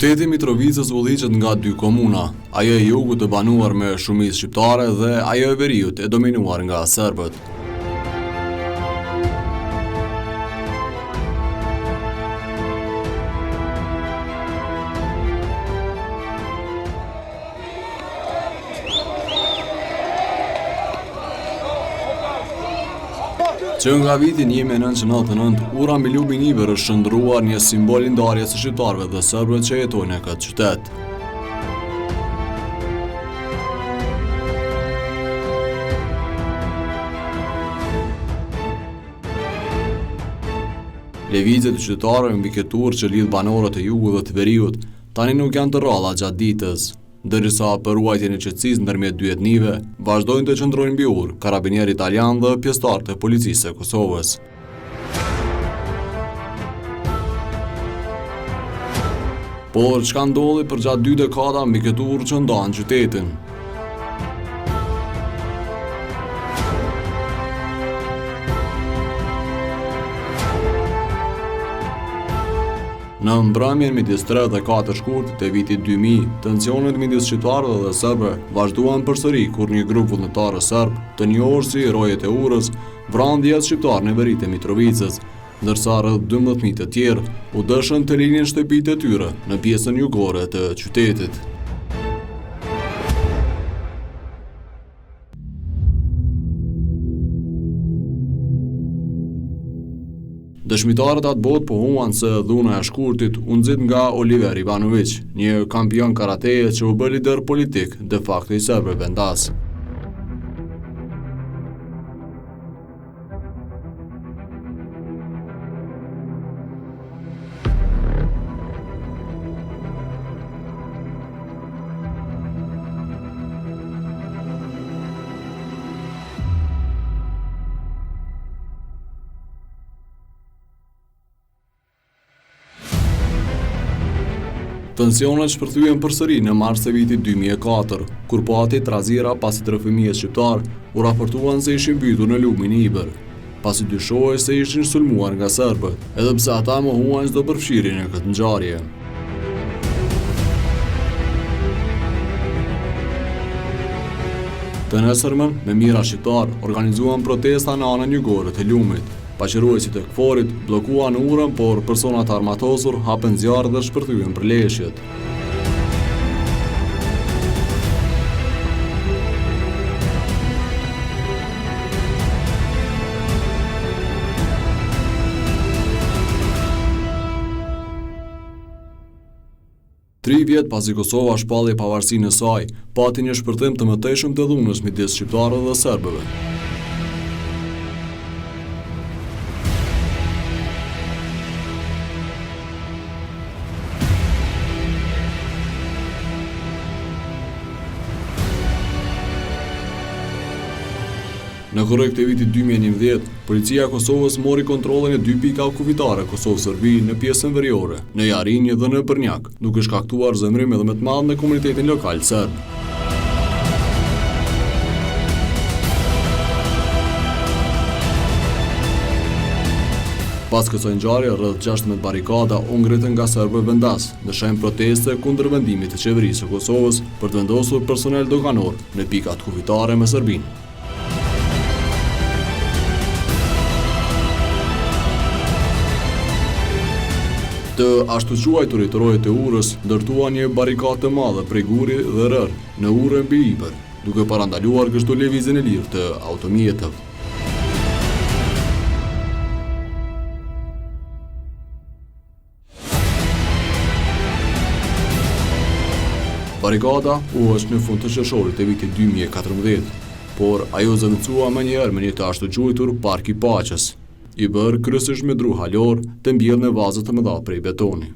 Qyteti Mitrovicës udhëhiqet nga dy komuna, ajo e jugut e banuar me shumicë shqiptare dhe ajo e veriut e dominuar nga serbët. Që nga viti 1999, ura mbi Lubin Iber është shndruar një simbol i ndarjes së shqiptarëve dhe serbëve që jetojnë në këtë qytet. Lëvizjet e qytetarëve mbi këtë urë që lidh banorët e jugut dhe të veriut tani nuk janë të rralla gjatë ditës. Ndërsa për ruajtjen e qetësisë ndërmjet dy etnive, vazhdojnë të qëndrojnë mbi urë karabinierë italian dhe pjesëtarë të policisë së Kosovës. Por çka ndodhi përgjatë 2 dekada mbi këtë urë që ndan qytetin? Në mbrëmjen midis 3 dhe 4 shkurtit të vitit 2000, tensionet midis shqiptarëve dhe serbëve vazhduan përsëri kur një grup vullnetarë serb, të njohur si Rojet e Urës, vran 10 shqiptarë në veritë e Mitrovicës, ndërsa rreth 12.000 të tjerë u dëshën të rinin shtëpitë e tyre në pjesën jugore të qytetit. Dëshmitarët atë botë pohuan se dhuna e shkurtit u nxit nga Oliver Ivanović, një kampion karateje që u bë lider politik de facto i serbëve vendas. Tensionet shpërthyen përsëri në mars të vitit 2004, kur pati trazira pasi 3 fëmijë shqiptar u raportuan se ishin mbytur në Lubin Iber, pasi dyshohej se ishin sulmuar nga serbët, edhe pse ata mohuan çdo përfshirje në këtë ngjarje. Të nesërmën, me mijëra shqiptar organizuan protesta në anën jugore të Lumit. Paqëruesit e këforit bllokuan urën, por personat armatosur hapen zjarr dhe shpërthyen përleshjet. Tri vjet pasi Kosova shpalli pavarësinë e saj, pati një shpërthim të mëtejshëm të dhunës midis shqiptarëve dhe serbëve. Në korrekt e vitit 2011, policia e Kosovës mori kontrollin e 2 pika kufitare Kosovë-Serbi në pjesën veriore, në Jarinje dhe në Brnjak, duke shkaktuar zemrim edhe më të madh në komunitetin lokal serb. Pas kësaj ngjarje, rreth 16 barikada u ngritën nga serbë vendas, në shenjë proteste kundër vendimit të qeverisë së Kosovës për të vendosur personel doganor në pikat kufitare me Serbinë. Të ashtu quajturit Rojet e Urës ndërtuan një barikadë të madhe prej guri dhe rër në urën mbi Iber, duke parandaluar kështu lëvizjen e lirë të automjetëve. Barikada u është në fund të qershorit të vitit 2014, por ajo zëvendësua menjëherë me një të ashtu quajtur Park i Paqes, i bërë kryesisht me dru halor të mbjellë në vaze të mëdha prej betoni.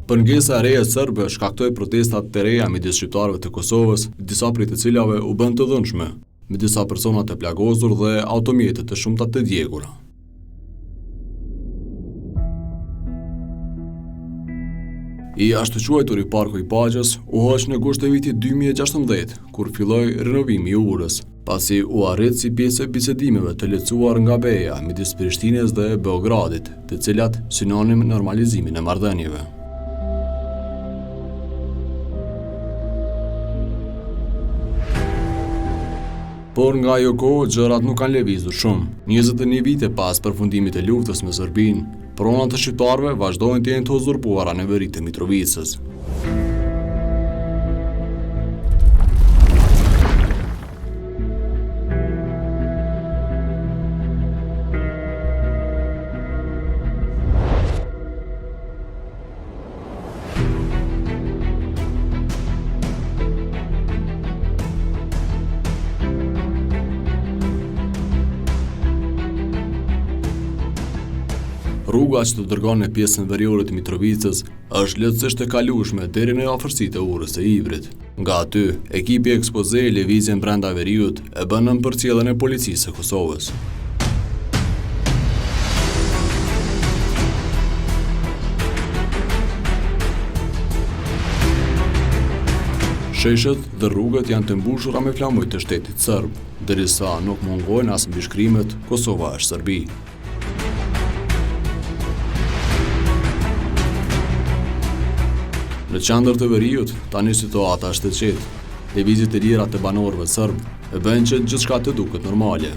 Pëngesa e reja serbe shkaktoi protestat të reja midis shqiptarëve të Kosovës, disa prej të cilave u bën të dhunshme, me disa persona të plagosur dhe automjete të shumta të djegura. I ashtu quajtur i Parku i Paqes u hoq në gusht të vitit 2016, kur filloi renovimi i urës. pasi u arrit si pjesë e bisedimeve të lehtësuar nga BE-ja midis Prishtinës dhe Beogradit, të cilat synonin normalizimin e marrëdhënieve. Por nga ajo kohë gjërat nuk kanë lëvizur shumë. 21 vite pas përfundimit të luftës me Serbinë, pronat e shqiptarëve vazhdojnë të jenë të uzurpuara në veri të Mitrovicës. Rruga që të dërgon në pjesën veriore të Mitrovicës është lehtësisht e kalueshme deri në afërsitë e urës së Ivrit. Nga aty, ekipi ekspoze lëvizjen brenda Veriut e bën nën përcjelljen e policisë së Kosovës. Sheshet dhe rrugët janë të mbushura me flamujt të shtetit serb, derisa nuk mungojnë as mbishkrimet Kosova është Serbi. Në qendër të Veriut, tani situata është e qetë. Lëvizjet e lira të banorëve serb e bën që gjithçka të duket normale.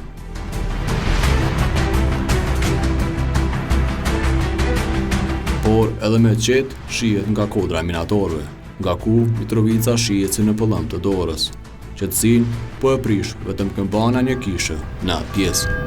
Por edhe me qetë shihet nga kodra e minatorëve, nga ku Mitrovica shihet si në pëllëm të dorës. Qetësinë po e prish vetëm këmbana një kishe në atë pjesë.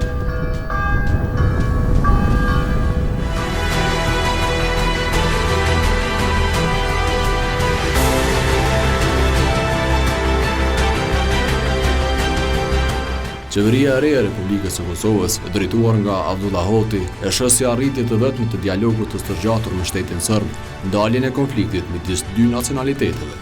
Qeveria e re e Republikës së Kosovës, e drejtuar nga Abdullah Hoti, e sheh si arritje të vetme të dialogut të stërgjatur me shtetin serb, ndaljen e konfliktit midis dy nacionaliteteve.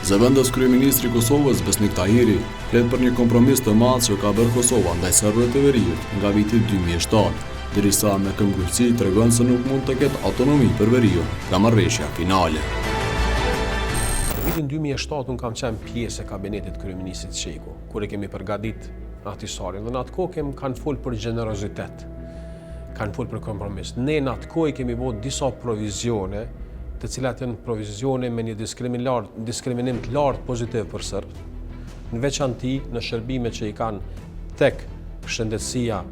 Zëvendës kryeministri i Kosovës, Besnik Tahiri, flet për një kompromis të madh që ka bërë Kosova ndaj serbëve të Veriut nga viti 2007, derisa me këmbgulësi tregon se nuk mund të ketë autonomi për Veriun nga marrëveshja finale. Vitin 2007 unë kam qenë pjesë e kabinetit kryeministit Sheku, kur e kemi përgadit atisarin, dhe në atë kohë kanë folë për gjenerozitet, kanë folë për kompromis. Ne në atë kohë kemi bërë disa provizione, të cilat janë provizione me një diskriminim të lartë pozitiv për Serbët, në veçanti në shërbimet që i kanë tek shëndetësia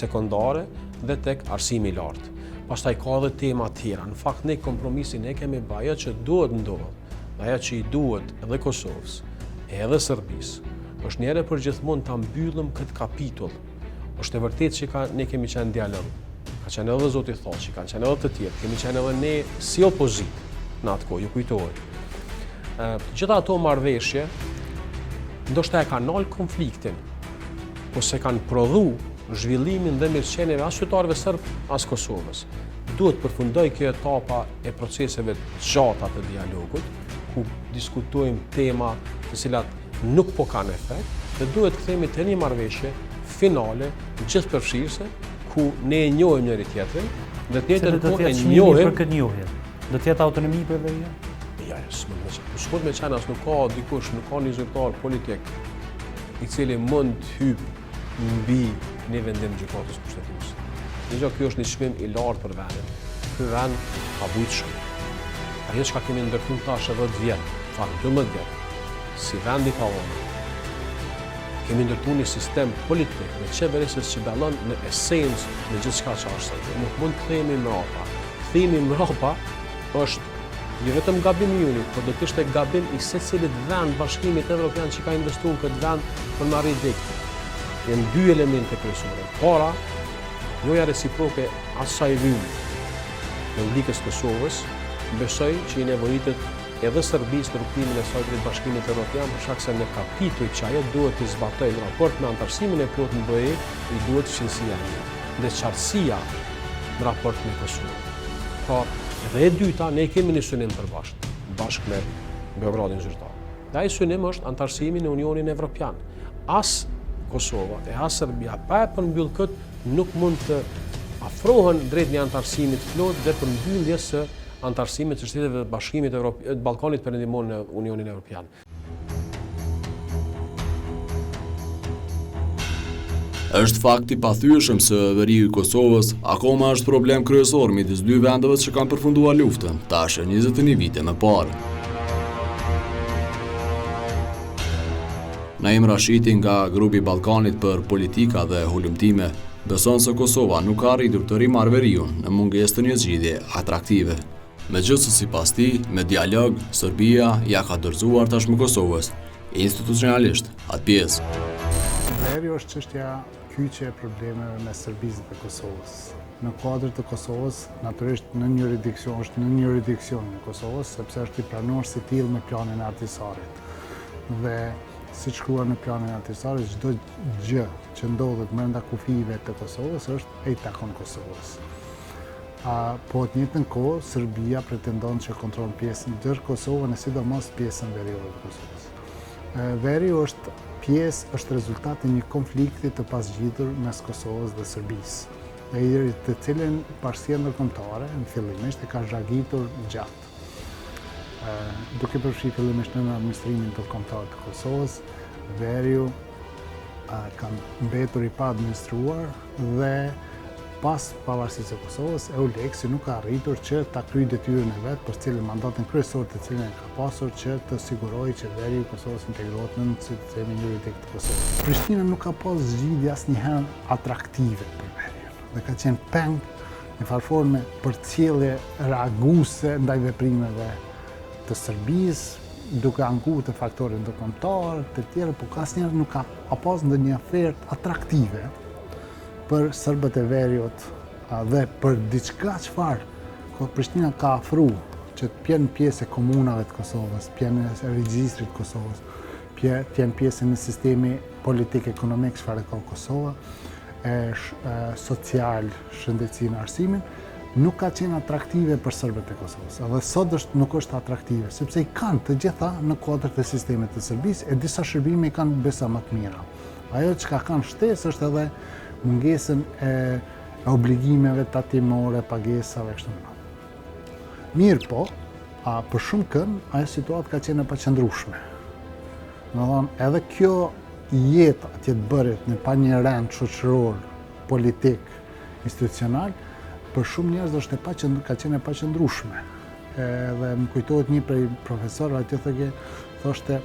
sekondare dhe tek arsimi i lartë. Pastaj ka edhe tema tjera. Në fakt ne kompromisin e kemi bërë ajo që duhet ndodhë. Aja që i duhet edhe Kosovës, edhe Serbisë, është njëre për gjithmonë ta mbyllëm këtë kapitull. Është e vërtet që ne kemi qenë dialog. Ka qenë edhe Zoti Thaçi, kanë qenë edhe të tjerë, kemi qenë edhe ne si opozit në atë kohë, ju kujtohet. Gjitha ato marrëveshje, ndoshta e kanë nal konfliktin, ose kanë prodhu zhvillimin dhe mirëqenien as qytetarëve serb, as Kosovës. Duhet përfundoj kjo etapa e proceseve të gjata të dialogut, ku diskutojmë tema të cilat nuk po kanë efekt, dhe duhet kthehemi te një marrëveshje finale, gjithëpërfshirëse, ku ne e njohim njëri tjetrin, dhe të njëjtën kohë e njohim për këtë njohje. Do të jetë autonomi për Veriu? Ja, s'mund me qenë as nuk ka dikush, nuk ka një zyrtar politik i cili mund të hyjë mbi një vendim gjykatës kushtetuese. Kjo është një çmim i lartë për vendin. Ky vend ka vujt shumë. Ajo që kemi ndërtuar tash 10 vjet, 12 vjet, si vendi pa vonë. Kemi ndërtuar një sistem politik me qeverisës që dallon në esencë në gjithçka që është. Nuk mund të kthehemi mbrapa. Kthehemi mbrapa është jo vetëm gabim i unit, por do të ishte gabim i secilit vend bashkimit evropian që ka investuar në këtë vend për të arritur dikë. Janë dy elemente kryesore. Para, joja reciproke asaj vynë në ndikës Kosovës, besoj që i nevojitet edhe Serbisë në rrugtimin e saj drejt Bashkimit Evropian, për shkak se në kapitull që ajo duhet të zbatojë në raport me antarësimin e plotë në BE, i duhet fshirësia dhe qartësia në raport me Kosovën. Pra, edhe e dyta, ne kemi një synim përbashkët, bashkë me Beogradin zyrtar. Dhe ai synim është antarësimi në Unionin Evropian. As Kosova e as Serbia pa e përmbyll këtë nuk mund të afrohen drejt një antarësimit plot dhe përmbylljes së antarësimit të shteteve të Bashkimit Ballkanit Perëndimor në Unionin Evropian. Është fakt i pathyeshëm se Veriu i Kosovës akoma është problem kryesor midis dy vendeve që kanë përfunduar luftën, tash 21 vite më parë. Naim Rashidi nga grupi Ballkanit për politika dhe hulumtime beson se Kosova nuk ka arritur të rimarrë Veriun në mungesë të një zgjidhje atraktive. Megjithëse sipas tij, me dialog, Serbia ja ka dorëzuar tashmë Kosovës institucionalisht atë pjesë. Veriu është çështja kyçe e problemeve me Serbisë dhe Kosovës. Në kuadër të Kosovës, natyrisht është në jurisdiksion në Kosovës, sepse është i pranuar si tillë me planin e artisarit. Dhe si shkruar në planin e artisarit, çdo gjë që ndodhet brenda kufive të Kosovës është e takon Kosovës. Po të njëjtën kohë, Serbia pretendon që kontrollon pjesën ndër Kosovën e sidomos pjesën veriore të Kosovës. Veriu është rezultati një konflikti të pasgjitur mes Kosovës dhe Serbisë, të cilën bashkia ndërkombëtare në fillimisht e ka zhagitur gjatë. Duke përfshi fillimisht në administrimin ndërkombëtar të Kosovës, Veriu ka mbetur i pa administruar dhe pas pavarësisë së Kosovës, EULEX nuk ka arritur që ta kryejë detyrën e vet për cilën mandatin kryesor të cilën ka pasur që të sigurojë që Veriu i Kosovës integrohet në sistemin juridik të Kosovës. Prishtina nuk ka pas zgjidhje asnjëherë atraktive për Veriun dhe ka qenë peng në farforme për cilje reaguese ndaj veprimeve të Serbisë, duke ankuar të faktorët ndërkombëtar, të tjerë, por asnjëherë nuk ka pas ndonjë ofertë atraktive për serbët e Veriut dhe për diçka çfarë Prishtina ka afruar që të pjenë pjesë e komunave të Kosovës, pjenë e regjistrit të Kosovës, pjenë pjesë në sistemi politik ekonomik çfarë ka Kosova, social, shëndetësinë, arsimin, nuk ka qenë atraktive për serbët e Kosovës. Dhe sot nuk është atraktive, sepse i kanë të gjitha në kuadër të sistemit të Serbisë e disa shërbime i kanë besa më të mira. Ajo që kanë shtesë është edhe mungesën e obligimeve tatimore, pagesave, kështu me radhë. Mirë po, për shumë kënd, ajo situatë ka qenë e paqëndrueshme. Edhe kjo jetë atje të bërit në pa një rend shoqëror, politik, institucional, për shumë njerëz ka qenë e paqëndrueshme. Dhe më kujtohet një prej profesorëve atje thoshte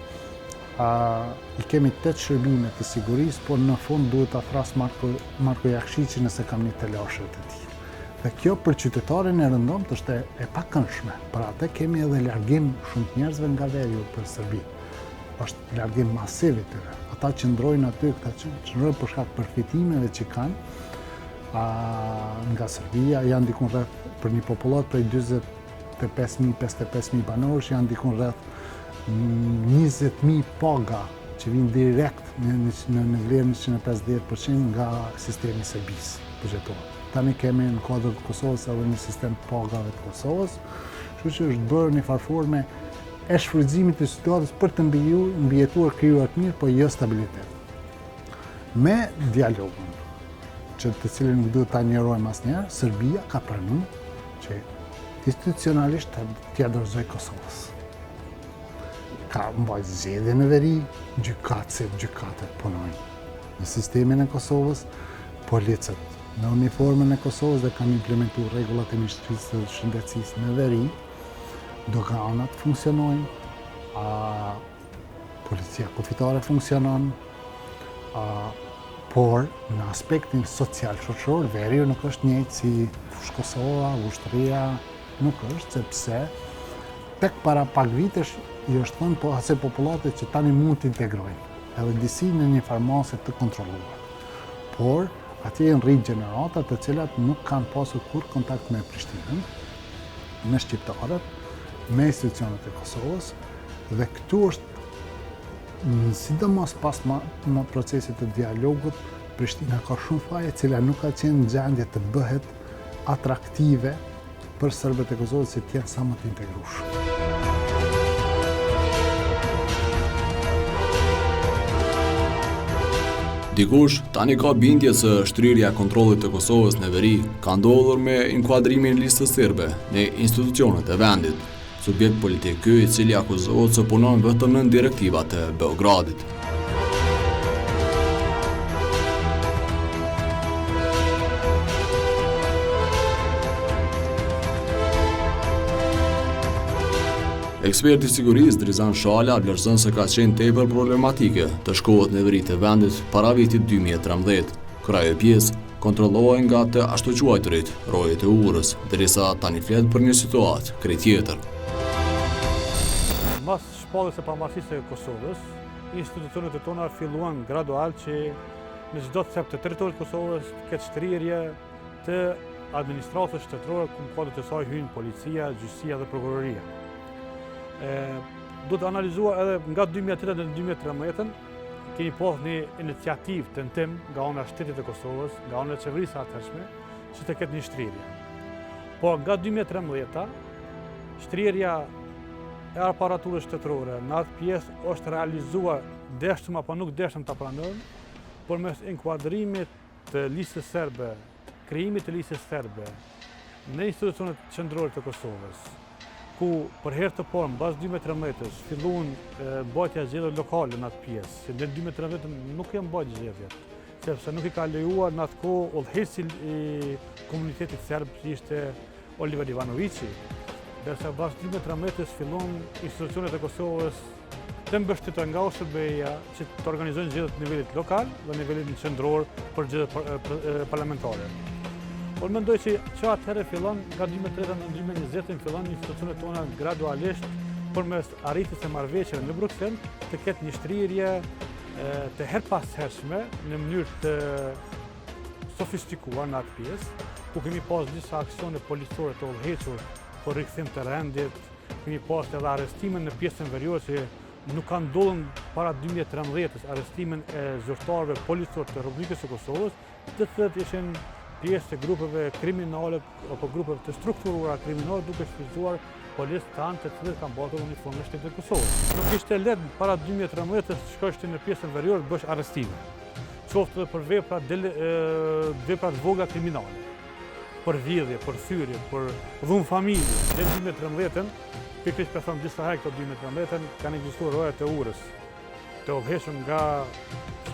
i kemi 8 shërbime të sigurisë, por në fund duhet ta thras Marko Jakšići nëse kam një telashe të tillë. Dhe kjo për qytetarin e rëndomt është e pakëndshme. Për atë kemi edhe largim shumë të njerëzve nga Veriu për Serbi. Është largim masiv i tyre. Ata që ndrojnë aty, qëndrojnë për shkak përfitimeve që kanë nga Serbia, janë dikun rreth për një popullat prej 25.000 banorësh, janë dikun rreth 20.000 paga që vinë direkt në vlerën 150% nga sistemi Serbisë buxhetor. Tani kemi në kuadër të Kosovës edhe një sistem pagave të Kosovës, kështu që është bërë një farforme e shfrytëzimit të situatës për të mbijetuar krijuar të mirë, por jo stabilitet. Me dialogun, të cilin nuk duhet ta injorojmë asnjëherë, Serbia ka pranuar që institucionalisht t'ia dorëzojë Kosovës. Ka mbajt zgjedhje në veri, gjykatët punojnë në sistemin e Kosovës, policët në uniformën e Kosovës dhe kanë implementuar rregullat e Ministrisë së Shëndetësisë në veri, doganat funksionojnë, policia kufitare funksionon, por në aspektin social shoqëror, Veriu nuk është njëjtë si fushë Kosova, ushtria, nuk është, sepse tek para pak vitesh i është thënë asaj popullate që tani mund të integrojnë, edhe disi në një farmase të kontrolluar. Por atje janë rritë gjenerata të cilat nuk kanë pasur kur kontakt me Prishtinën, me shqiptarët, me institucionet e Kosovës, dhe këtu është sidomos pas procesit të dialogut, Prishtina ka shumë faje cila nuk ka qenë në gjendje të bëhet atraktive për serbët e Kosovës që t'jenë sa më të integrueshëm. Dikush tani ka bindje se shtrirja e kontrollit të Kosovës në veri ka ndodhur me inkuadrimin listës serbe në institucionet e vendit, subjekt politik ky i cili akuzohet se punon vetëm nën direktivat e Beogradit. Eksperti i sigurisë Drizan Shala vlerëson se ka qenë tepër problematike të shkohet në veri të vendit para vitit 2013. Kur ajo pjesë kontrollohen nga të ashtu quajturit rojet e urës, derisa tani flet për një situatë krejt tjetër. Mas shpalljes së pavarësisë së Kosovës, institucionet e tona filluan gradual që në çdo cep të territorit të Kosovës këtë shtrirje të administratës shtetërore ku në kuadër të saj hyn policia, gjyqësia dhe prokuroria. Do të analizuar edhe nga 2008 dhe 2013 kemi pasur një iniciativë tentim nga ana e shtetit të Kosovës, nga ana e qeverisë së atërshme, që të ketë një shtrirje. Po nga 2013 shtrirja e aparaturës shtetërore në atë pjesë është realizuar deshtëm apo nuk deshtëm ta pranojmë, përmes inkuadrimit të listës serbe, krijimit të listës serbe në institucionet qendrore të Kosovës, ku për herë të parë mbas 2013-s filluan mbajtja e zgjedhjeve lokale në atë pjesë, se në 2013 nuk janë mbajtur zgjedhjet, sepse nuk i ka lejuar në atë kohë udhëheqësi i komunitetit serb, që ishte Oliver Ivanovici, derisa mbas 2013-s filluan institucionet e Kosovës të mbështetohen nga OSBE-ja që të organizojnë zgjedhjet në nivelit lokal dhe nivelit qendror për zgjedhjet parlamentare. Por mendoj që atëherë fillon nga 2013 në 2020 fillon institucionet tona gradualisht përmes arritjes së marrëveshjeve në Bruksel të ketë një shtrirje të herpashershme në mënyrë të sofistikuar në atë pjesë, ku kemi pas disa aksione policore të udhëhequr për rikthim të rendit, kemi pas edhe arrestime në pjesën veriore që nuk kanë ndodhur para 2013-s, arrestimin e zyrtarëve policor të Republikës së Kosovës, të cilët ishin pjesë të grupeve kriminale apo grupeve të strukturuara kriminale duke shfrytzuar policë tanë të cilët kanë bërë uniforme shtetit të Kosovës. Nuk ishte lehtë para 2013 të shkosh në pjesën veriore të bësh arrestime, qoftë edhe për vepra të vogla kriminale, për vjedhje, për thyrje, për dhunë familje. Në 2013, pikërisht për thëmë disa herë këto 2013, kanë ekzistuar rojet e urës, të udhëhequr nga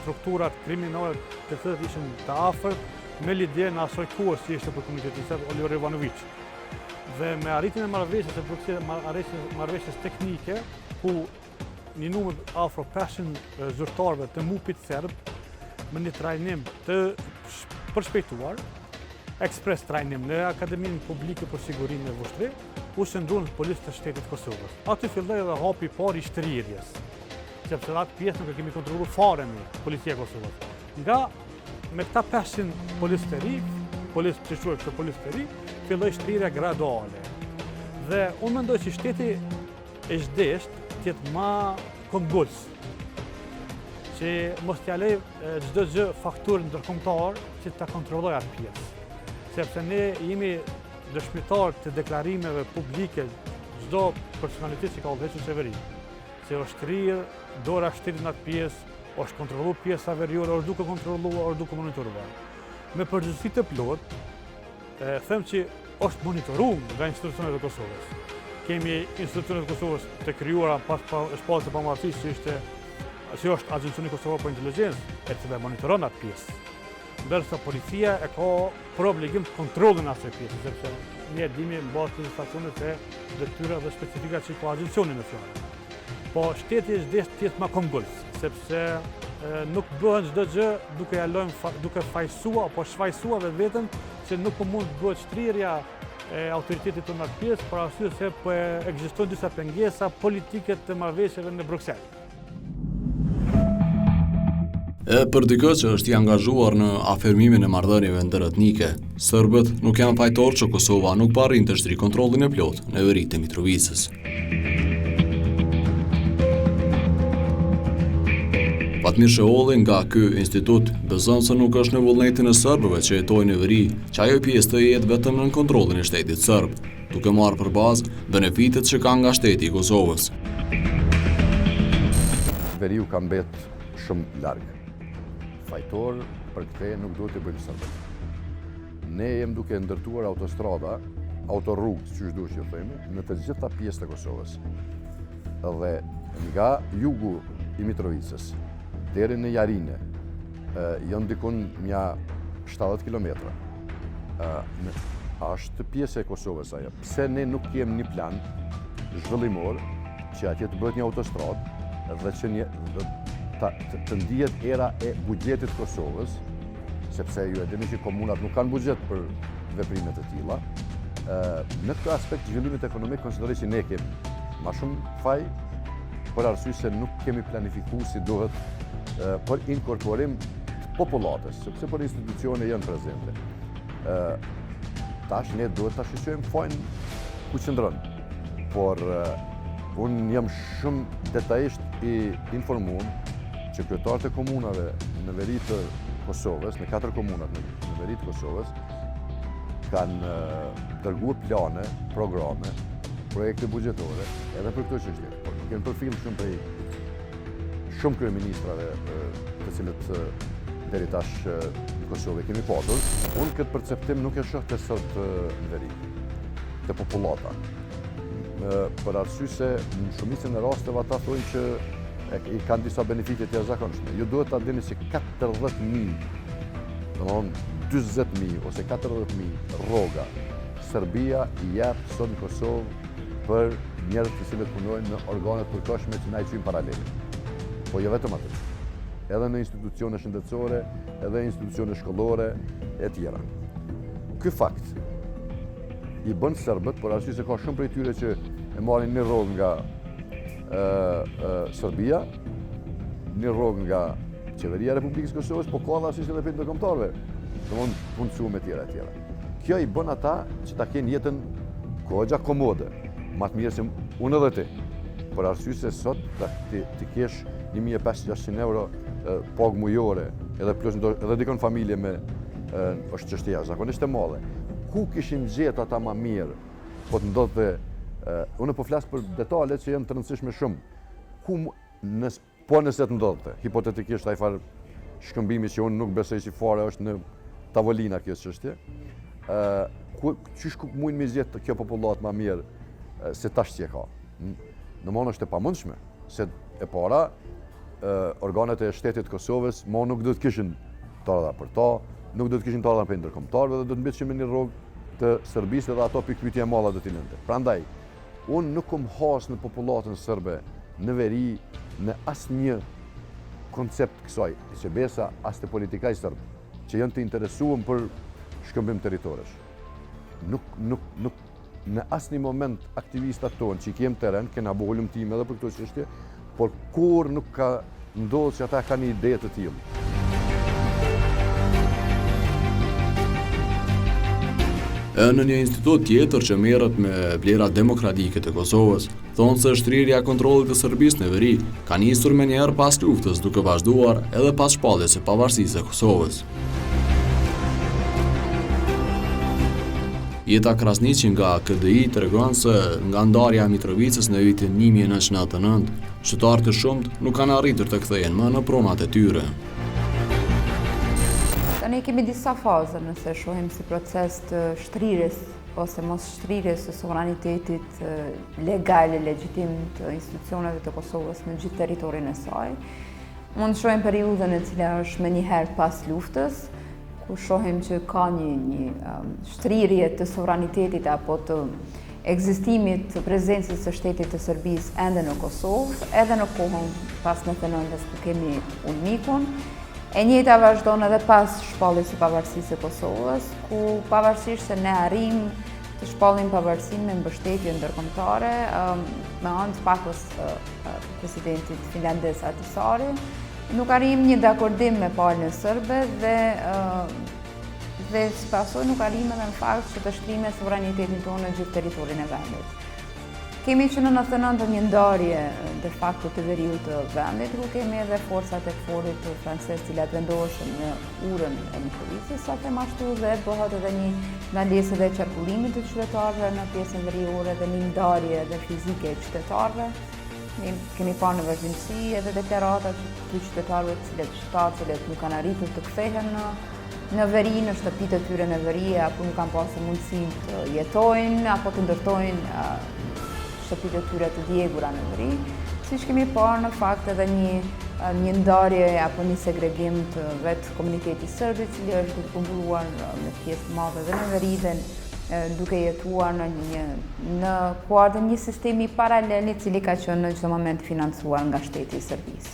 strukturat kriminale të cilët ishin të afërt me lidhje në asoj kohës që ishte për komunitetin serb Oliver Ivanovic. Dhe me arritjen e marrëveshjes së marrëveshjes teknike, ku një numër afro 500 zyrtarëve të MUP-it serb me një trajnim të përshpejtuar, ekspres trajnim në Akademinë Publike për Sigurinë e Vushtri, u shndruan policë të shtetit Kosovës. Aty filloi edhe hapi i parë i shtrirjes, sepse atë pjesë nuk e kemi kontrolluar fare me policia e Kosovës. Nga me këta 500 policë të ri, filloi shtrirja graduale. Dhe unë mendoj që shteti e zhdesht tjetë ma këmbgulës, që mos t'ja lej çdo gjë fakturë ndërkombëtar që ta kontrolloj atë pjesë. Sepse ne jemi dëshmitar të deklarimeve publike çdo personalitet që ka udhëhequr qeveri, që është shtrier dora shtetit në atë pjesë, është kontrollu pjesa veriore, është duke kontrolluar, është duke monitoruar. Me përgjegjësi të plotë, them që është monitoruar nga institucionet e Kosovës. Kemi institucionet e Kosovës të krijuara pas shpalljes së pavarësisë që është Agencioni Kosovar për Inteligjencë, e cila monitoron atë pjesë. Ndërsa policia e ka për obligim të kontrollin asaj pjesë, sepse ne dimi mbas legislacionit e detyra dhe specifika që ka agencioni në fjalë. Po shteti është desht tjetë ma këmbgulës, sepse nuk bëhen çdo gjë duke fajsua apo shfajsua vetëm që nuk mund të bëhet shtrirja e autoritetit të në atë pjesë, për arsye se po ekzistojnë disa pengesa politike të marrëveshjeve në Bruksel. E për dikë që është i angazhuar në afirmimin e marrëdhënieve ndëretnike, serbët nuk janë fajtor që Kosova nuk po arrin të shtrijë kontrollin e plotë në veritë e Mitrovicës. Fatmir Sheholli nga ky institut beson se nuk është në vullnetin e serbëve që jetojnë në veri që ajo pjesë të jetë vetëm në kontrollin e shtetit serb, duke marrë për bazë benefitet që ka nga shteti i Kosovës. Veriu ka mbet shumë larg. Fajtor për këtë nuk duhet të bëjmë serbët. Ne jemi duke ndërtuar autostrada, autorrugë, siç duhet të themi, në të gjitha pjesët e Kosovës. Dhe nga jugu i Mitrovicës deri në Jarine, janë dikun mja 70 kilometra. Është pjesë e Kosovës ajo. Pse ne nuk kemi një plan zhvillimor që atje të bëhet një autostradë dhe që të ndihet era e buxhetit të Kosovës, sepse ju e dini që komunat nuk kanë buxhet për veprime të tilla. Në këtë aspekt zhvillimit ekonomik konsideroj që ne kemi ma shumë faj për arsye se nuk kemi planifikuar si duhet për inkorporim të popullatës, sepse për institucione janë prezente. Tash ne duhet ta shqyrtojmë fajin ku qëndron, por unë jam shumë detajisht i informuar që kryetarët e komunave në veri të Kosovës, në 4 komunat në veri të Kosovës, kanë dërguar plane, programe, projekte buxhetore edhe për këtë çështje. Por nuk kemi përfil shumë prej shumë kryeministrave të cilët deri tash në Kosovë kemi pasur. Unë këtë perceptim nuk e shoh të sot në veri, të popullata. Për arsye se në shumicën e rasteve ata thonë që i kanë disa benefite të jashtëzakonshme. Ju duhet ta dini se 40.000, domthonë 40.000 ose 40.000 rroga Serbia i jep sot në Kosovë për njerëz të cilët punojnë në organet përkohshme që na i quajmë paralele. Po jo vetëm atë. Edhe në institucione shëndetësore, edhe institucione shkollore e tjera. Ky fakt i bën serbët, por arsye se ka shumë prej tyre që e marrin një rrogë nga Serbia, një rrogë nga qeveria e Republikës së Kosovës, po ka arsye edhe prej ndërkombëtarëve, domthonë punësuar e tjera. Kjo i bën ata që ta kenë jetën goxha komode, më të mirë se unë edhe ti. Për arsye se sot ti kesh 1.500-600 euro pagë mujore, edhe plus edhe dikon familje me është çështje zakonisht e madhe. Ku kishin gjetë ata më mirë, po të ndodhte unë po flas për detalet që janë të rëndësishme shumë. Po nëse të ndodhte, hipotetikisht ai farë shkëmbimi që unë nuk besoj që fare është në tavolina kjo çështje. Qysh mund me zgjedh kjo popullat më mirë se tash që e ka. Domthonë është e pamundshme, se e para organet e shtetit të Kosovës nuk do të kishin të ardha për ta, nuk do të kishin të ardha për ndërkombëtarëve dhe do të mbetëshim me një rrogë të Serbisë dhe ato pikpyetje e madhe do t'i lënte. Prandaj, unë nuk kom has në popullatën serbe në veri në asnjë koncept kësaj, që besa as të politikaj serb, që janë të interesuar për shkëmbim territoresh. Nuk në asnjë moment aktivistat tonë që i kem teren, kena bo ulëmtime edhe për këto çështje, por kur nuk ka ndodhur që ata kanë një ide të tillë. Në një institut tjetër që merret me vlera demokratike të Kosovës, thonë se shtrirja e kontrollit të Serbisë në veri ka nisur me njerë pas luftës, duke vazhduar edhe pas shpalljes së pavarësisë së Kosovës. Jeta Krasniqi nga KDI tregon se nga ndarja e Mitrovicës në vitin 1999, qytetarë të shumt nuk kanë arritur të kthehen më në pronat e tyre. Ne kemi disa faza nëse shohim si proces të shtrirjes ose mos shtrirjes së sovranitetit legal e legjitim të institucioneve të Kosovës në gjithë territorin e saj. Mund të shohim periudhën e cila është më njëherë pas luftës, ku shohim që ka një shtrirje të sovranitetit apo të ekzistimit të prezencës së shtetit të Serbisë ende në Kosovë, edhe në kohën pas 99-s ku kemi ulmikun. E njëjta vazhdon edhe pas shpalljes së pavarësisë së Kosovës, ku pavarësisht se ne arrim të shpallim pavarësinë me mbështetje ndërkombëtare, me anë të pakos presidentit finlandez Ahtisaari, nuk arrim një dakordim me palën serbe dhe si pasojë nuk arrim edhe në fakt që të shtrimë sovranitetin tonë në gjithë territorin e vendit. Kemi që në 99 një ndarje de facto të veriut të vendit, ku kemi edhe forcat e forit të francez cilat vendosen në urën e Mitrovicës, sa them ashtu dhe bëhet edhe një ndalesë dhe qarkullimit të qytetarëve në pjesën veriore dhe një ndarje dhe fizike e qytetarëve. Ne kemi parë në vazhdimsi edhe deklarata të qytetarëve cilët nuk kanë arritur të kthehen në veri, në shtëpitë e tyre në veri, apo nuk kanë pasur mundësinë të jetojnë apo të ndërtojnë shtëpitë e tyre të djegura në veri, siç kemi parë në fakt edhe një ndarje apo një segregim të vetë komunitetit serb, i cili është duke kumbulluar në pjesë të madhe dhe në veri dhe duke jetuar në kuadrin një sistemi paralel i cili ka qenë në çdo moment financuar nga shteti i Serbisë.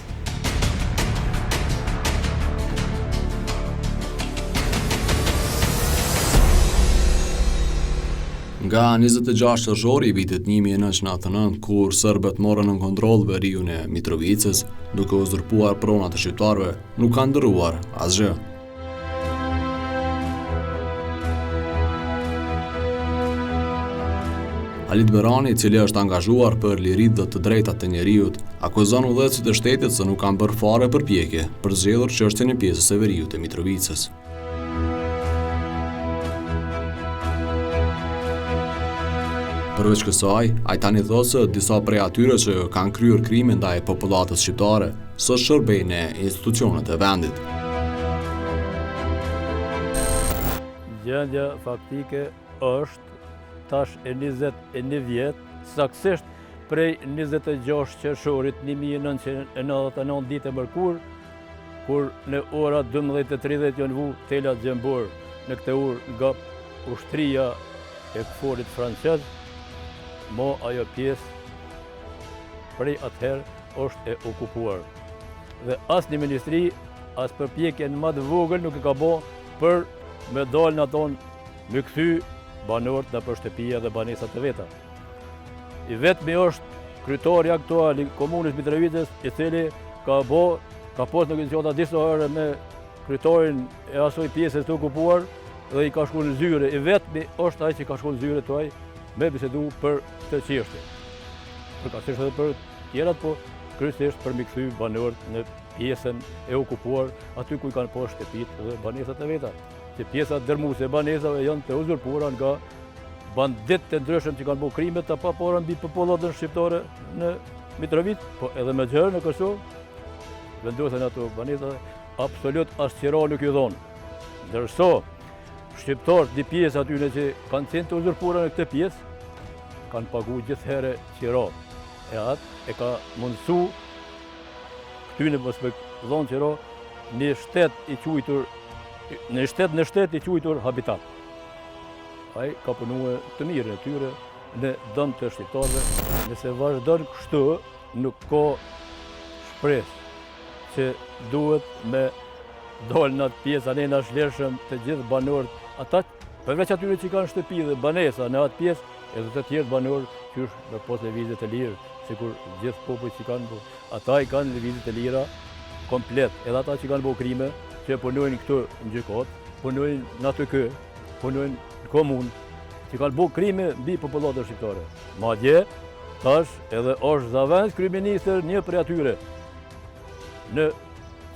Nga 26 qershori i vitit 1999, kur serbët morën në kontroll Veriun e Mitrovicës, duke uzurpuar pronat e shqiptarëve, nuk kanë ndërruar asgjë. Halit Berani, i cili është angazhuar për liritë dhe të drejtat të njeriut, akuzon udhëheqësit e shtetit se nuk kanë bërë fare përpjekje për zgjedhur çështjen e pjesës e Veriut e Mitrovicës. Përveç kësaj, ai tani thotë se disa prej atyre që kanë kryer krime ndaj popullatës shqiptare së shërbejnë në institucionet e vendit. Gjendja faktike është tash e 21 vjet, saktësisht prej 26 qershorit 1999 ditë e mërkur, kur në ora 12:30 janë vu telat gjembor në këtë urë nga ushtria e këforit francez, mo ajo pjesë prej atëherë është e okupuar. Dhe as një ministri, as përpjekje në më të vogël nuk e ka bo për me dalë në tonë me kthy banorët në për shtëpia dhe banesat të veta. I vetmi është kryetari aktual i komunës Mitrovicës, i cili ka pas negociata disa herë me kryetarin e asoj pjesës të okupuar dhe i ka shku në zyre. I vetmi është ai që ka shku në zyre tuaj me bisedu për të çështje. Përkatësisht edhe për tjerat, po kryesisht për mi kthy banorët në pjesën e okupuar, aty ku i kanë pas shtëpitë dhe banesat e veta. Që pjesat dërmuese e banesave janë të uzurpuara nga banditë të ndryshëm që kanë bërë krime të papara mbi popullatën shqiptare në Mitrovicë, po edhe me gjërë në Kosovë, vendosen ato banesa, absolut asnjëra nuk i dhonë. Ndërsa shqiptarët di pjesë atyre që kanë qenë të uzurpuara në këtë pjesë, kanë pagu gjithherë qira. E atë e ka mundësu këtyne mos me dhonë qira në shtet i quajtur habitat. Ai ka punuar të mirë në tyre në dëm të shqiptarëve. Nëse vazhdon kështu, nuk ka shpresë që duhet me dalë në atë pjesë anë në shlershëm të gjithë banorët. Ata, përveç atyre që kanë shtëpi dhe banesa në atë pjesë, edhe të tjerë banorë qysh me pas lëvizje të lirë, sikur gjithë popujt që kanë bërë. Ata i kanë lëvizje të lira komplet, edhe ata që kanë bërë krime, që punojnë këtu në gjykat, punojnë në atë kë, punojnë në komunë, që kanë bërë krime mbi popullatën shqiptare. Madje, tash edhe është zavend kryeministër një prej atyre në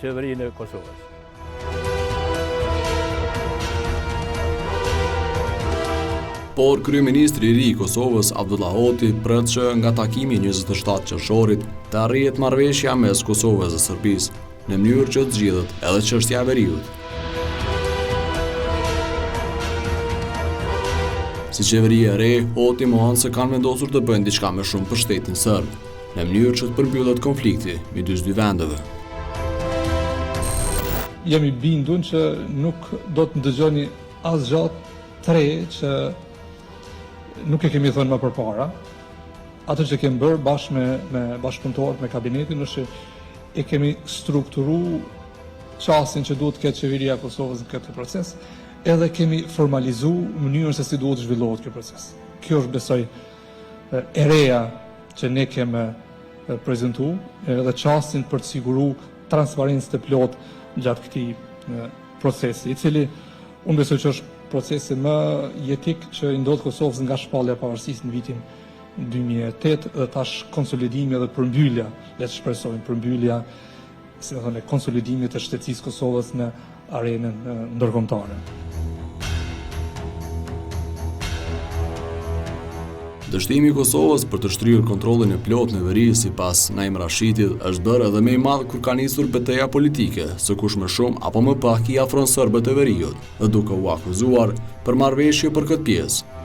qeverinë e Kosovës. Por kryeministri i ri i Kosovës, Abdullah Hoti, pret që nga takimi 27 qershorit të arrihet marrëveshja mes Kosovës dhe Serbisë, në mënyrë që të zgjidhet edhe çështja e Veriut. Si qeveria e re, Hoti mohon se kanë vendosur të bëjnë diçka më shumë për shtetin serb, në mënyrë që të përmbyllet konflikti midis dy vendeve. Jemi bindur që nuk do të ndëgjoni asgjë të re që nuk e kemi thënë më përpara. Atë që kemi bërë bashkë me bashkëpunëtorët, me kabinetin, është e kemi strukturu qastin që duhet të ketë qeveria e Kosovës në këtë proces, edhe kemi formalizu mënyrën se si duhet të zhvillohet ky proces. Kjo është besoj e reja që ne kemi prezantu, edhe qastin për të siguru transparencë të plot gjatë këtij procesi, i cili unë besoj që është procesi më jetik që i ndodh Kosovës nga shpallja e pavarësisë në vitin 2008 dhe tash konsolidimi dhe përmbyllja, le të shpresojmë përmbyllja, si më thonë, konsolidimit të shtetësisë Kosovës në arenën ndërkombëtare. Dështimi i Kosovës për të shtryrë kontrollin e plot në veri sipas Naim Rashidit është bërë edhe më i madh kur ka nisur betejë politike, se kush më shumë apo më pak i afron serbët e veriut, dhe duke u akuzuar për marrëveshje për këtë pjesë.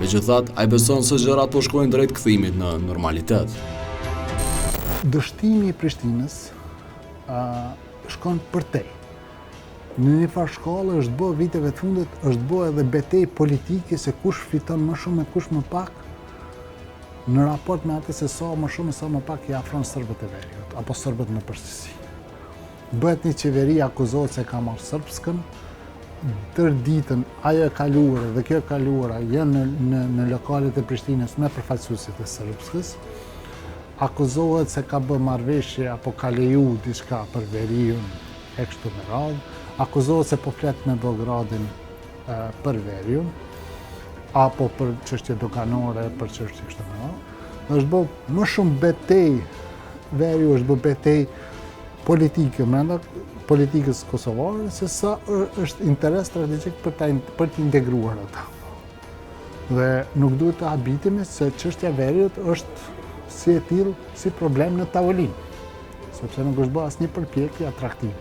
Megjithatë, ai beson se gjërat po shkojnë drejt kthimit në normalitet. Dështimi i Prishtinës shkon përtej. Në një farë shkallë është bë viteve të fundit, është bë edhe betejë politike se kush fiton më shumë e kush më pak në raport me atë se sa më shumë e sa më pak i afron serbët e Veriut apo serbët në përgjithësi. Bëhet një qeveri akuzohet se ka marrë serbskën, tër ditën ajo e kaluara dhe kjo e kaluara janë në lokalet e Prishtinës me përfaqësuesit e serbskës. Akuzohet se ka bërë marrëveshje apo ka leju diçka për Veriun e kështu me radhë. Akuzohet se po flet me Beogradin për Veriun apo për çështje doganore, për çështje kështu me radhë. Është bërë më shumë betejë, Veriu është bërë betejë politike brenda politikës kosovare, se sa është interes strategjik për të integruar ata. Dhe nuk duhet të habitemi se çështja e Veriut është si e tillë si problem në tavolinë, sepse nuk është bërë asnjë përpjekje atraktive.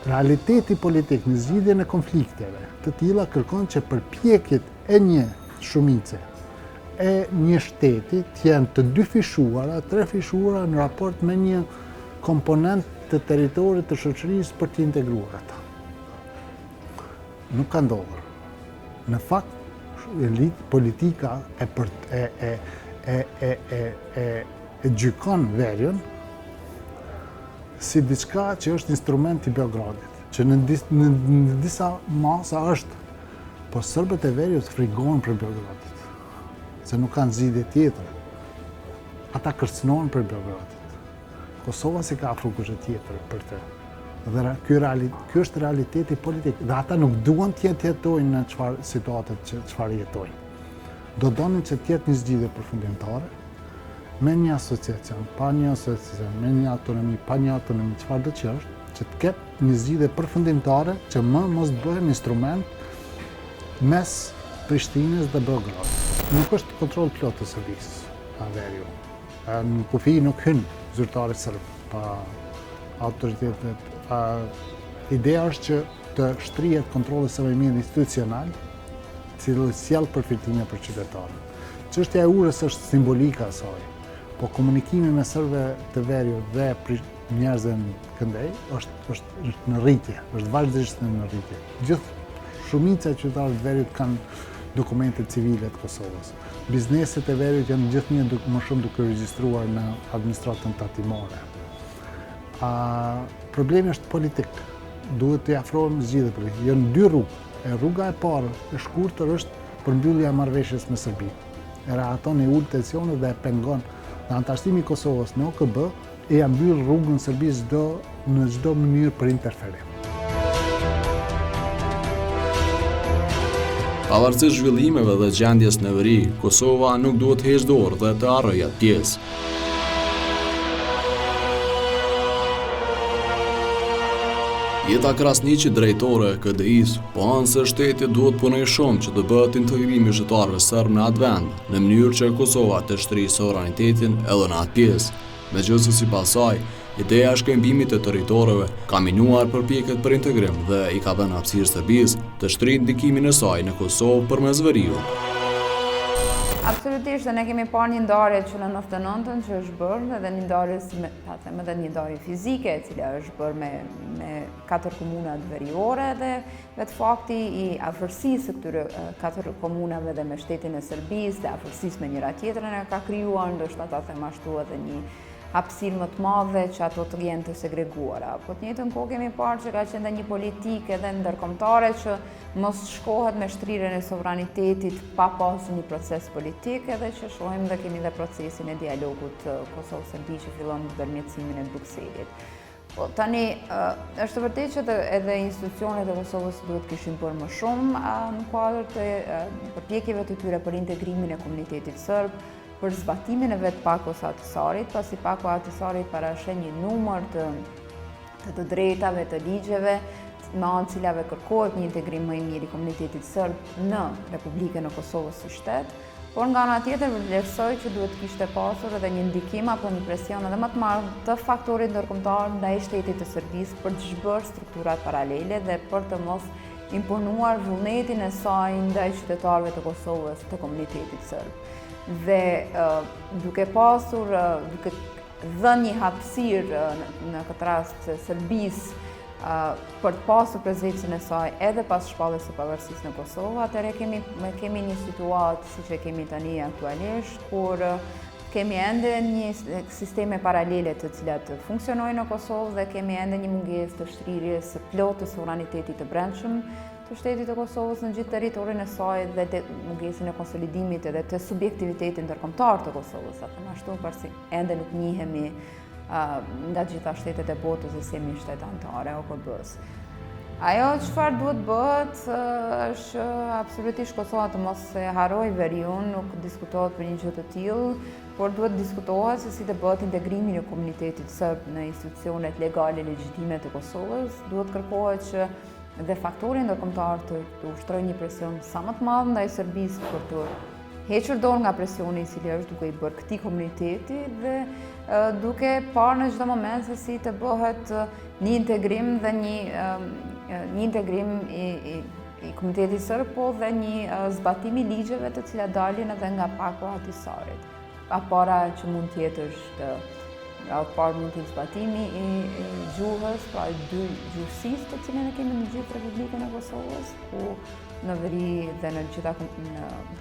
Realiteti politik në zgjidhjen e konflikteve të tilla kërkon që përpjekjet e një shumice e një shteti të jenë të dy fishuara, tre fishuara në raport me një komponent të territorit të shoqërisë për të integruar ata. Nuk ka ndodhur. Në fakt, politika e gjykon Veriun si diçka që është instrument i Beogradit, që në disa masa është, po serbët e Veriut frigojnë për Beogradit, se nuk kanë zgjidhje tjetër. Ata kërcënohen për Beogradit. Kosova si ka afru kështë tjetër për të. Dhe ky është realiteti politik. Dhe ata nuk duan të jetojnë në çfarë situatët që çfarë jetojnë. Do donin që të jetë një zgjidhje përfundimtare, me një asociacion, pa një asociacion, me një autonomi, pa një autonomi, çfarë do që është, që të ketë një zgjidhje përfundimtare që më mos bëhen instrument mes Prishtinës dhe Beogradit. Nuk është kontroll plot të Serbisë a Veriu. Në kufi nuk hynë zyrtarit sërbë, pa autoritetet. Ideja është që të shtrihet kontrolli së mirë institucional, cili sjell përfitime për qytetarët. Çështja e urës është simbolika e saj, po komunikimi me serbëve të Veriut dhe njerëzve në këndej është në rritje, është vazhdimisht në rritje. Shumica e qytetarëve të Veriut kanë dokumente civile të Kosovës. Bizneset e Veriut janë gjithnjë më shumë duke regjistruar në administratën tatimore. Problemi është politik. Duhet të afrohemi zgjidhje politike. Janë dy rrugë. Rruga e parë, e shkurtër, është përmbyllja e marrëveshjes me Serbinë. Rahaton e ul tensionet dhe e pengon. Dhe antarësimi i Kosovës në OKB e ja mbyll rrugën Serbisë në çdo mënyrë për interferim. Pavarësisht zhvillimeve dhe gjendjes në veri, Kosova nuk duhet heqë dorë dhe të arrojë atë pjesë. Jeta krasniqi drejtore KDI-s, po anë se shteti duhet punoj shumë që të bëhet integrimi zyrtarëve serb në atë vend, në mënyrë që Kosova të shtrijë sovranitetin edhe në atë pjesë. Megjithëse sipas saj, ideja e shkëmbimit të territoreve ka minuar përpjekjet për integrim dhe i ka dhënë hapësirë Serbisë të shtrijë ndikimin e saj në Kosovë përmes Veriut. Absolutisht, ne kemi parë një ndarje që në 99-ën që është bërë edhe një ndarje fizike e cila është bërë me 4 komunat veriore dhe vetë fakti i afërsisë këtyre 4 komunave dhe me shtetin e Serbisë dhe afërsisë me njëra tjetrën e ka krijuar ndoshta ta them ashtu edhe një hapësirë më të madhe që ato të jenë të segreguara. Po të njëjtën kohë kemi parë që ka qenë një politikë edhe ndërkombëtare që mos shkohet me shtrirjen e sovranitetit pa pasur një proces politik, edhe që shohim dhe kemi dhe procesin e dialogut Kosovë-Serbi që fillon me ndërmjetësimin e Brukselit. Po tani është vërtet që edhe institucionet e Kosovës duhet kishin bërë më shumë në kuadër të përpjekjeve të tyre për integrimin e komunitetit serb, për zbatimin e vetë Pakos Ahtisarit, pasi Pako Ahtisarit parashen një numër të drejtave, të ligjeve, me anë cilave kërkohet një integrim më i mirë i komunitetit serb në Republikën e Kosovës së shtet, por nga ana tjetër vlerësoj që duhet kishte pasur edhe një ndikim apo një presion edhe më të madh të faktorit ndërkombëtar ndaj shtetit të Serbisë për të zhbërë strukturat paralele dhe për të mos imponuar vullnetin e saj ndaj qytetarëve të Kosovës të komunitetit serb. Dhe duke dhënë një hapësirë në këtë rast Serbisë për të pasur prezencën e saj edhe pas shpalljes së pavarësisë në Kosovë, atëherë kemi një situatë siç e kemi tani aktualisht, kur kemi ende një sisteme paralele të cilat funksionojnë në Kosovë dhe kemi ende një mungesë të shtrirjes së plotë të sovranitetit të brendshëm të shtetit të Kosovës në gjithë territorin e saj dhe të mungesën e konsolidimit edhe të subjektivitetit ndërkombëtar të Kosovës, atë ashtu përsi ende nuk njihemi nga gjitha shtetet e botës dhe jemi shtet anëtare OKB-s. Ajo çfarë duhet bëhet është absolutisht Kosova të mos e harrojë Veriun, nuk diskutohet për një gjë të tillë, por duhet diskutohet se si të bëhet integrimi i komunitetit serb në institucionet legale legjitime të Kosovës. Duhet kërkohet që dhe faktori ndërkombëtar të ushtrojë një presion sa më të madh ndaj Serbisë për të hequr dorë nga presioni i cili është duke i bërë këtij komuniteti dhe duke parë në çdo moment se si të bëhet një integrim dhe një integrim i komunitetit serb, po dhe një zbatim i ligjeve të cilat dalin edhe nga Paku i Ahtisarit. Para që mund të jetë është parë mund të jetë zbatimi i gjuhës, pra dy gjuhësisë të cilën e kemi në gjithë Republikën e Kosovës, ku në veri dhe në gjitha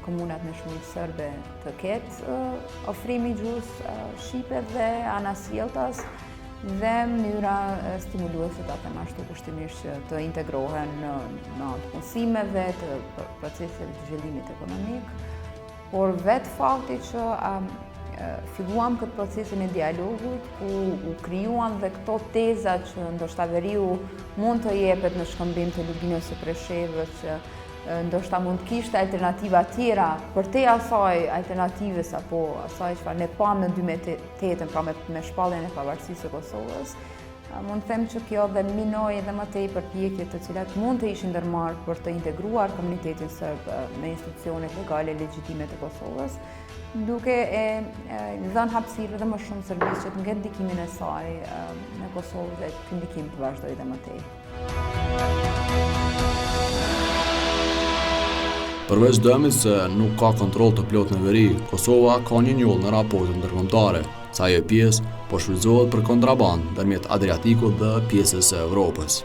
komunat me shumicë serbe të ketë ofrimi gjuhës shqipe dhe anasjelltas dhe mënyra stimuluese të them ashtu kushtimisht që të integrohen në atë punësimeve të proceseve të zhvillimit ekonomik, por vetë fakti që filluam këtë procesin e dialogut, ku u krijuan dhe këto teza që ndoshta Veriu mund të jepet në shkëmbim të Lubinës së Preshevës, që ndoshta mund të kishte alternativa tjera përtej asaj alternativës apo asaj çfarë ne pam në 2008, pra me shpalljen e pavarësisë së Kosovës. Mund të them që kjo dhe minoi edhe më tej përpjekjet të cilat mund të ishin ndërmarrë për të integruar komunitetin serb në institucionet legale legjitime të Kosovës, duke dhënë hapësirë edhe më shumë Serbisë që të ngjetë ndikimin e saj në Kosovë dhe ky ndikim të vazhdojë edhe më tej. Përveç dëmit se nuk ka kontroll të plot në veri, Kosova ka një njollë në raportet ndërkombëtare, sa ajo pjesë po shfrytëzohet për kontrabandë ndërmjet Adriatikut dhe pjesës së Evropës.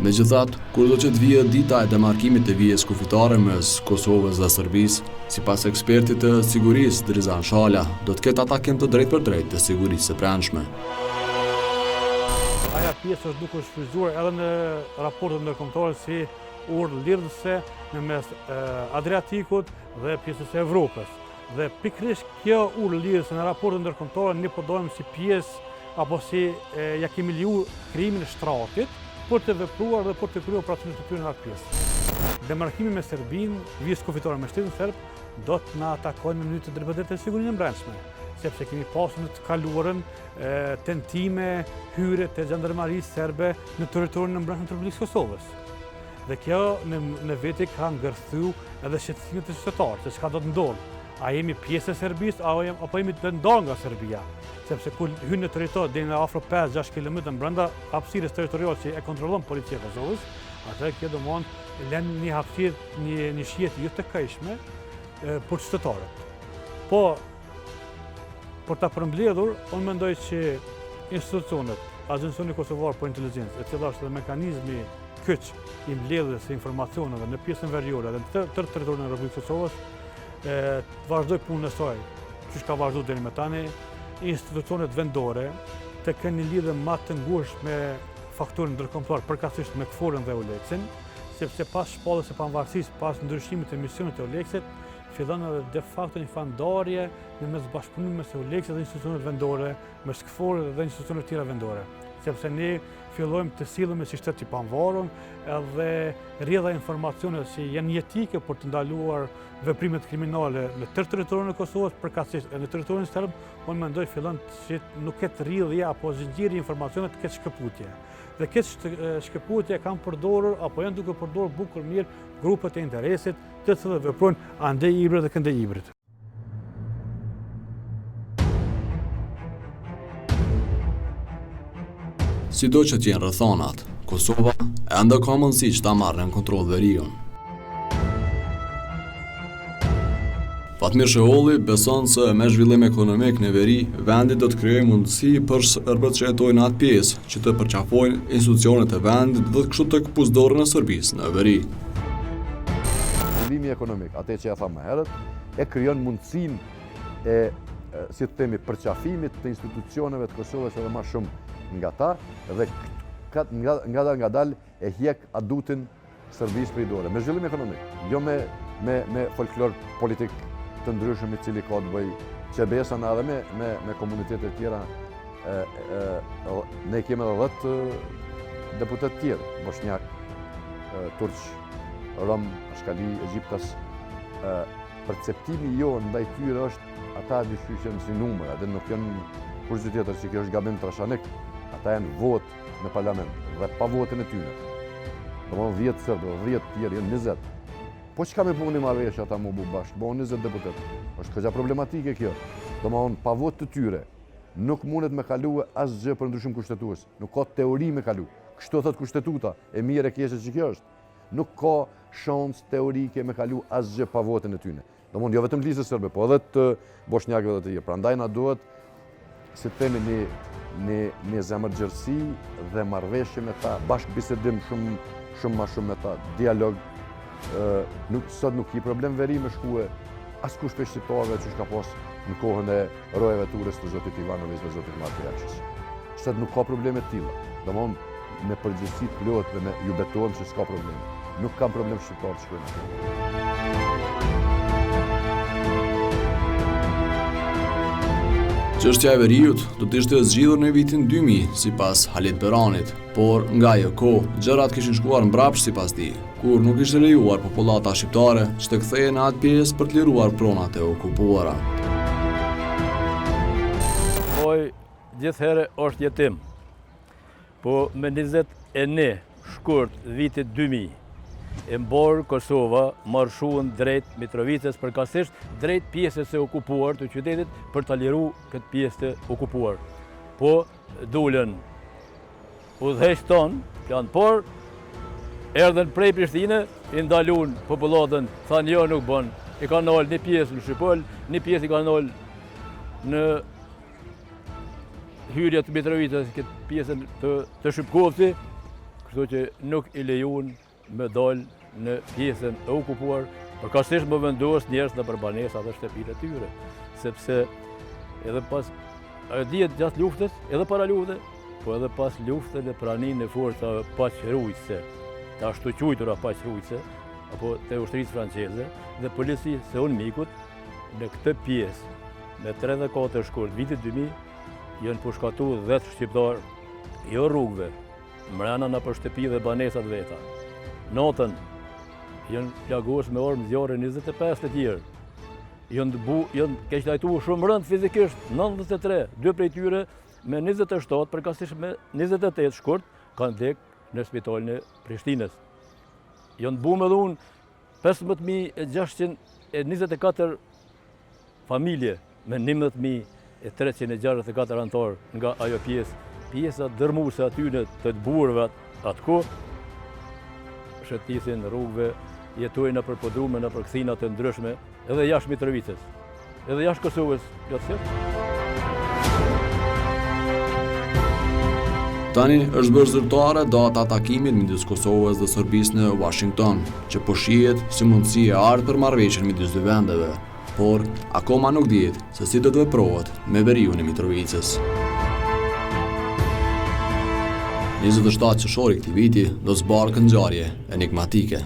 Megjithatë, kur do që të vijë dita e demarkimit të vijës kufitare mes Kosovës dhe Serbisë, sipas ekspertit të sigurisë Drizan Shala, do të ketë atakim të drejtë për drejtë të sigurisë së brendshme. Aja pjesë është duke shfrytzuar edhe në raportet ndërkombëtare si urë lidhëse në mes Adriatikut dhe pjesës e Evropës. Dhe pikrisht kjo urë lidhëse në raportet ndërkombëtare ne po dojmë si pjesë apo si ja kemi liju krijimin e shtratit për të vepruar dhe për të kryer operacionet të tyre në atë pjesë. Demarkimi me Serbinë, vijës kufitare me shtetin serb, do të na atakojnë në mënyrë të drejtë të sigurisë së brendshme, sepse kemi pasur në të kaluarën tentime hyrje të xhandarmerisë serbe në territorin e brendshëm të Republikës Kosovës. Dhe kjo në veti ka ngërthy edhe shqetësimet e qytetarëve, se çka do të ndodhë. A jemi pjesë e Serbisë apo jemi të ndarë nga Serbia? Sepse kur hyn në territor deri në afro 5-6 km brenda hapësirës territoriale që e kontrollon policia e Kosovës, atë kjo do mund lënë një hapësirë, një shihet jo të këqishme për qytetarët. Po për ta përmbledhur, unë mendoj që institucionet, Agencioni Kosovar për Inteligjencë, e cila është edhe mekanizmi kyç i mbledhjes së informacioneve në pjesën veriore dhe në tërë territorin e Republikës Kosovës, vazhdoj punën e saj, që ka vazhduar deri më tani, institucionet vendore të kenë një lidhje më të ngushtë me faktorin ndërkombëtar, përkatësisht me KFOR-ën dhe EULEX-in, sepse pas shpalljes së pavarësisë, pas ndryshimit të misionit të EULEX-it, fillon edhe de facto një fandarje në mes bashkëpunimit mes EULEX-it dhe institucionet vendore, mes KFOR-it dhe institucioneve tjera vendore, sepse ne fillojmë të sillemi si shtet i pavarur edhe rrjedha informacione që janë jetike për të ndaluar veprimet kriminale në tërë territorin e Kosovës, përkatësisht në territorin serb, unë mendoj fillon që nuk ketë rrjedhje apo zinxhiri informacione të ketë shkëputje. Dhe këtë shkëputje kanë përdorur apo janë duke përdorur bukur mirë grupet e interesit, të cilët veprojnë ande hibrid dhe kënde hibrid. Sido që t'jenë rrethonat, Kosova enda ka mundësi që ta marrë në kontroll Veriun. Fatmir Sheholli beson se me zhvillim ekonomik në Veri, vendi do të krijojë mundësi për serbët që jetojnë atë pjesë që të përqafojnë institucionet e vendit dhe kështu të këpucdorën e Serbisë në Veri. Zhvillimi ekonomik, atë që ja tha më herët, e krijon mundësinë e si të themi përqafimit të institucioneve të Kosovës edhe më shumë nga ta dhe nga dal e hjek adutin Serbisë përdore me zhvillim ekonomik, jo me folklor politik të ndryshëm i cili ka të bëj që besa në edhe me komunitetet tjera. Ne kemi edhe 10 deputet tjerë, Bosnjak, Turq, Rom, Ashkali, Egjiptas. Perceptimi jo ndaj tyre është ata dyshyshen si numër, edhe nuk janë kurse tjetër që kjo është gabim trashanik. Ata janë votë në parlament dhe pa votën e tyre. Domthonë 10 serbë, 10 tjerë janë 20. Po që ka me puni marrëveshje ata mu bu bashkë, bo 20 deputet. Është këgja problematike kjo. Domthonë pa votë të tyre nuk mundet me kalu asgjë për ndryshim kushtetues. Nuk ka teori me kalu. Kështu thot kushtetuta, e mirë e keqe që kjo është. Nuk ka shans teorike me kalu asgjë pa votën e tyre. Domthonë jo vetëm të lisë serbe, po edhe të bosnjakëve dhe të tjerë. Prandaj na duhet si të themi një zemërgjërsi dhe marrëveshje me ta, bashkë bisedim shumë ma shumë me ta, dialog. Sot nuk i problem Veri me shkue askush për shqiptarëve që shka pas në kohën e rojeve të urës të zotit Ivanović dhe zotit Martijaqës. Sot nuk ka probleme tilla. Domthonë me përgjithësi të plot dhe ju betohem se s'ka probleme. Nuk kam problem shqiptarë që shkojnë. Çështja e Veriut do të ishte zgjidhur në vitin 2000 sipas Halit Beranit, por nga ajo kohë gjërat kishin shkuar mbrapsht sipas tij, kur nuk ishte lejuar popullata shqiptare që të kthehej në atë pjesë për të liruar pronat e okupuara. Oj, gjithherë është jetim, po me 21 shkurt vitit 2000, e mborë Kosova marshuan drejt Mitrovicës, përkatësisht drejt pjesës e okupuar të qytetit për të liru këtë pjesë të okupuar. Po dulen udhëheqët tonë, janë por, erdhen prej Prishtine, i ndalun popullatën, thanë jo nuk bën, i ka nalë një pjesë në Shqipël, një pjesë i ka nalë në hyrja të Mitrovicës, këtë pjesën të Shqipkovci, kështu që nuk i lejun me dalë në pjesën e okupuar, përkatësisht më vendos njerëz në përbanesa dhe shtëpitë e tyre, sepse edhe pas dihet gjatë luftës, edhe para luftës, po edhe pas luftës dhe praninë e forcave paqërujtëse, të ashtu quajtura paqërujtëse, apo të ushtrisë franceze dhe policisë së UNMIK-ut në këtë pjesë, në 34 shkurt vitit 2000, janë pushkatuar 10 shqiptarë, jo rrugëve, mrena në për shtëpi dhe banesat veta. Natën janë plagos me armë zjarre 25 të tjerë. Janë keqlajtuar shumë rënd fizikisht 93, 2 prej tyre me 27, përkatësisht me 28 shkurt kanë vdek në spitalin e Prishtinës. Janë bu me dhun 15.624 familje me 11.364 antar nga ajo pjesa dërmuese atyne të burëve atë kohë, shëtisin rrugëve, jetojnë nëpër podrume, nëpër kthina të ndryshme, edhe jashtë Mitrovicës, edhe jashtë Kosovës, plotësisht. Tani është bërë zyrtare data e takimit midis Kosovës dhe Serbisë në Washington, që po shihet si mundësi e artë për marrëveshjen midis dy vendeve, por akoma nuk dihet se si do të veprohet me Veriun e Mitrovicës. 27 qershori këtij viti do zbarkë ngjarje enigmatike.